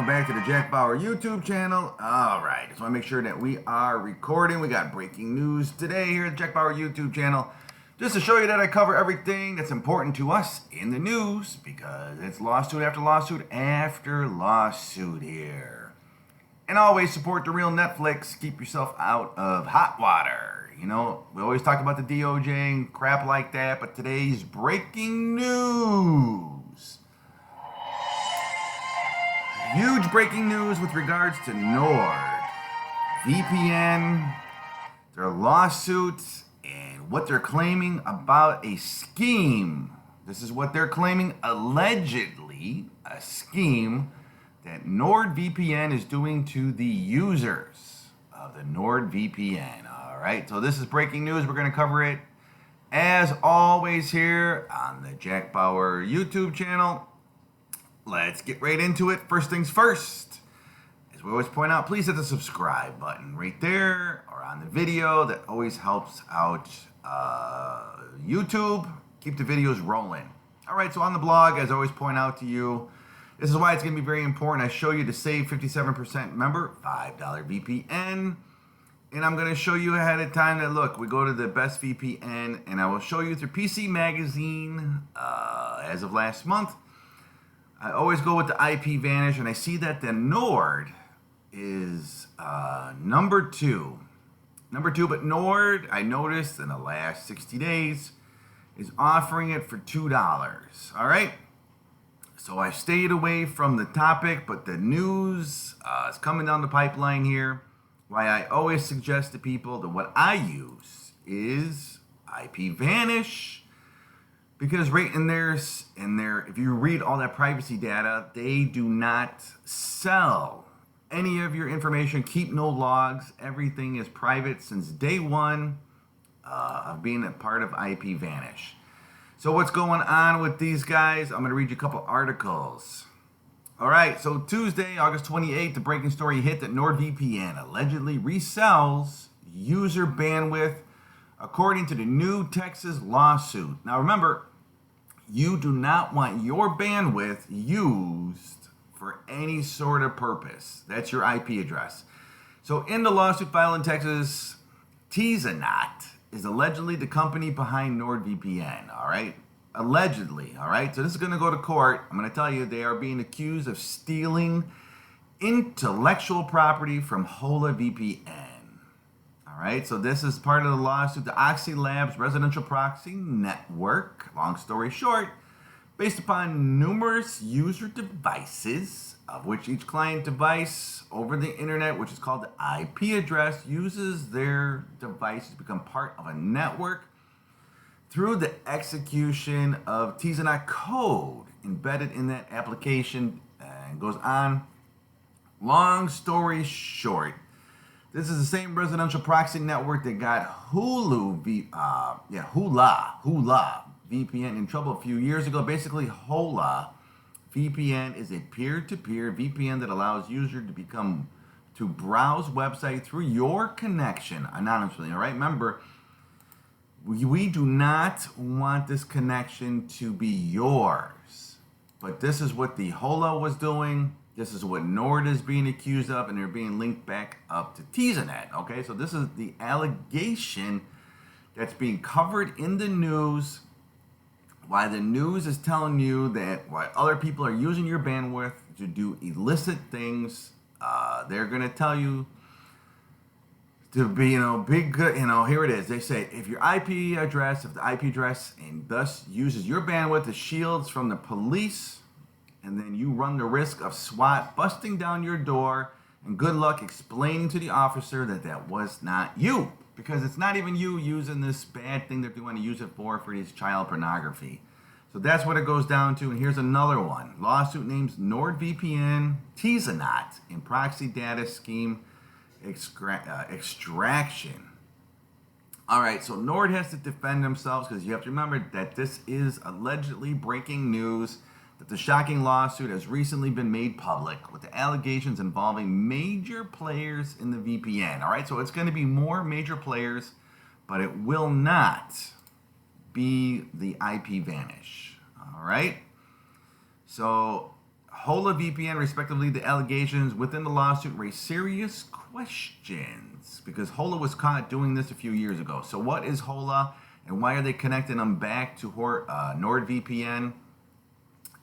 welcome back to the Jack Bauer YouTube channel. All right, just want to make sure that we are recording. We got breaking news today here at the Jack Bauer YouTube channel. Just to show you that I cover everything that's important to us in the news, because it's lawsuit after lawsuit after lawsuit here. And always support the real Netflix. Keep yourself out of hot water. You know, we always talk about the DOJ and crap like that, but today's breaking news. Huge breaking news with regards to Nord, VPN, their lawsuits, and what they're claiming about a scheme. This is what they're claiming, allegedly, a scheme that NordVPN is doing to the users of the NordVPN. All right, so this is breaking news. We're going to cover it, as always, here on the Jack Bauer YouTube channel. Let's get right into it. First things first, as we always point out, please hit the subscribe button right there or on the video. That always helps out YouTube. Keep the videos rolling. All right, so on the blog, as I always point out to you, this is why it's going to be very important. I show you to save 57%. Remember, $5 VPN. And I'm going to show you ahead of time that, look, we go to the best VPN, and I will show you through PC Magazine as of last month. I always go with the IP Vanish, and I see that the Nord is number two. But Nord, I noticed in the last 60 days, is offering it for $2. All right? So I stayed away from the topic, but the news is coming down the pipeline here. Why I always suggest to people that what I use is IP Vanish. Because right in there, if you read all that privacy data, they do not sell any of your information, keep no logs. Everything is private since day one of being a part of IP Vanish. So what's going on with these guys? I'm going to read you a couple articles. All right, so Tuesday, August 28th, the breaking story hit that NordVPN allegedly resells user bandwidth according to the new Texas lawsuit. Now remember, you do not want your bandwidth used for any sort of purpose. That's your IP address. So in the lawsuit filed in Texas, Tizonaut is allegedly the company behind NordVPN, all right? Allegedly, all right? So this is going to go to court. I'm going to tell you they are being accused of stealing intellectual property from Hola VPN. All right, so this is part of the lawsuit. The Oxy Labs residential proxy network, long story short, based upon numerous user devices, of which each client device over the internet, which is called the IP address, uses their device to become part of a network through the execution of Tizonaut code embedded in that application, and goes on. Long story short, this is the same residential proxy network that got Hula VPN in trouble a few years ago. Basically, Hola VPN is a peer-to-peer VPN that allows users to browse websites through your connection anonymously. All right, remember, we do not want this connection to be yours, but this is what the Hola was doing. This is what Nord is being accused of, and they're being linked back up to Tizonaut. Okay, so this is the allegation that's being covered in the news. Why the news is telling you that why other people are using your bandwidth to do illicit things. They're going to tell you to be, big good. Here it is. They say if the IP address and thus uses your bandwidth as shields from the police, and then you run the risk of SWAT busting down your door, and good luck explaining to the officer that that was not you, because it's not even you using this bad thing that they want to use it for these child pornography. So that's what it goes down to. And here's another one. Lawsuit names NordVPN Tizonaut in proxy data scheme extraction. All right, so Nord has to defend themselves, because you have to remember that this is allegedly breaking news that the shocking lawsuit has recently been made public with the allegations involving major players in the VPN. All right, so it's going to be more major players, but it will not be the IP Vanish. All right, so Hola VPN, respectively, the allegations within the lawsuit raise serious questions because Hola was caught doing this a few years ago. So what is Hola and why are they connecting them back to NordVPN?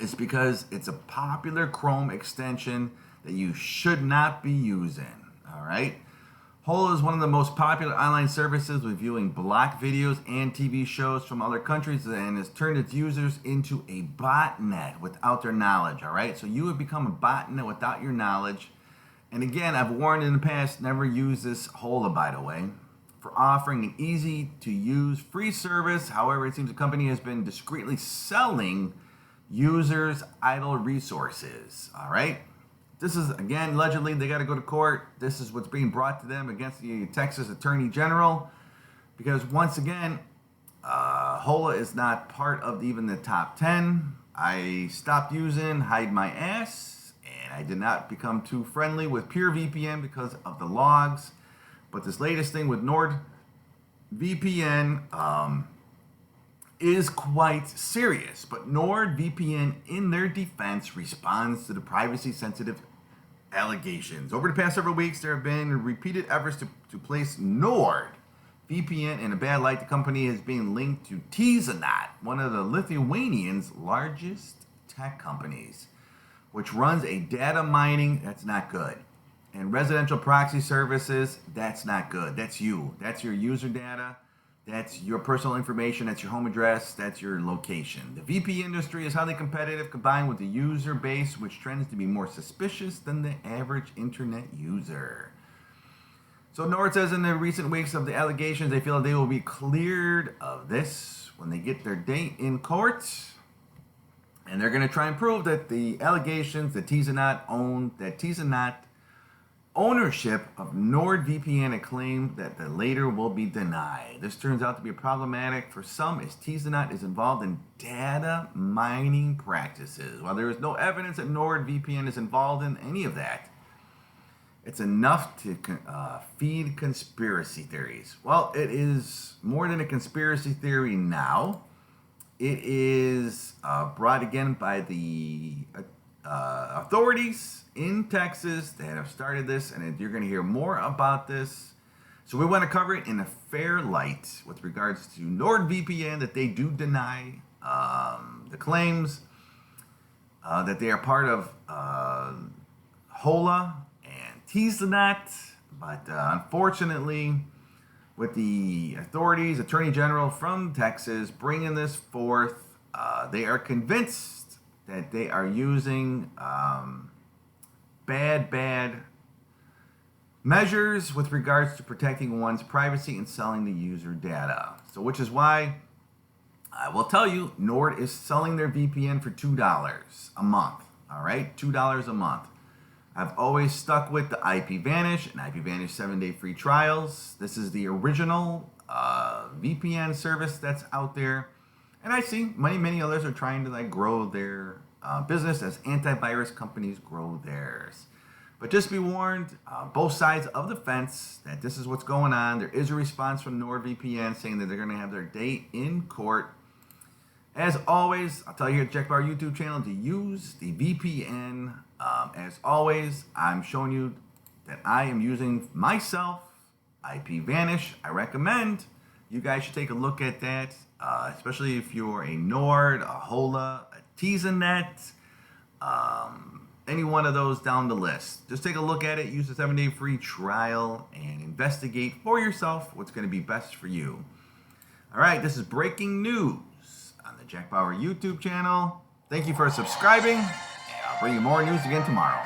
It's because it's a popular Chrome extension that you should not be using, all right? Hola is one of the most popular online services with viewing blocked videos and TV shows from other countries and has turned its users into a botnet without their knowledge, all right? So you have become a botnet without your knowledge. And again, I've warned in the past, never use this Hola, by the way, for offering an easy-to-use free service. However, it seems the company has been discreetly selling users idle resources, all right? This is, again, allegedly, they got to go to court. This is what's being brought to them against the Texas Attorney General. Because once again, Hola is not part of even the top 10. I stopped using Hide My Ass, and I did not become too friendly with Pure VPN because of the logs. But this latest thing with NordVPN is quite serious. But NordVPN, in their defense, responds to the privacy-sensitive allegations. Over the past several weeks, there have been repeated efforts to place NordVPN in a bad light. The company is being linked to Tizanot, one of the Lithuanians' largest tech companies, which runs a data mining that's not good. And residential proxy services, that's not good. That's you. That's your user data. That's your personal information. That's your home address. That's your location. The VP industry is highly competitive, combined with the user base, which trends to be more suspicious than the average internet user. So Nord says in the recent weeks of the allegations, they feel they will be cleared of this when they get their date in court. And they're going to try and prove that the allegations that Tizanot ownership of NordVPN, a claim that the later will be denied. This turns out to be problematic for some as Tizanot is involved in data mining practices. While there is no evidence that NordVPN is involved in any of that, it's enough to feed conspiracy theories. Well, it is more than a conspiracy theory now. It is brought again by the authorities in Texas that have started this, and you're going to hear more about this. So we want to cover it in a fair light with regards to NordVPN, that they do deny the claims that they are part of Hola and Tizanot, but unfortunately, with the authorities, Attorney General from Texas bringing this forth, they are convinced that they are using bad measures with regards to protecting one's privacy and selling the user data. So which is why I will tell you, Nord is selling their VPN for $2 a month. All right, $2 a month. I've always stuck with the IPVanish and IPVanish 7-day free trials. This is the original VPN service that's out there. And I see many others are trying to grow their business as antivirus companies grow theirs. But just be warned, both sides of the fence, that this is what's going on. There is a response from NordVPN saying that they're going to have their date in court. As always, I'll tell you here at Jack Bauer YouTube channel to use the VPN. As always, I'm showing you that I am using myself IPVanish. I recommend you guys should take a look at that, especially if you're a Nord, a Hola, a Tizanot, any one of those down the list. Just take a look at it, use the 7-day free trial, and investigate for yourself what's going to be best for you. All right, this is breaking news on the Jack Bauer YouTube channel. Thank you for subscribing, and I'll bring you more news again tomorrow.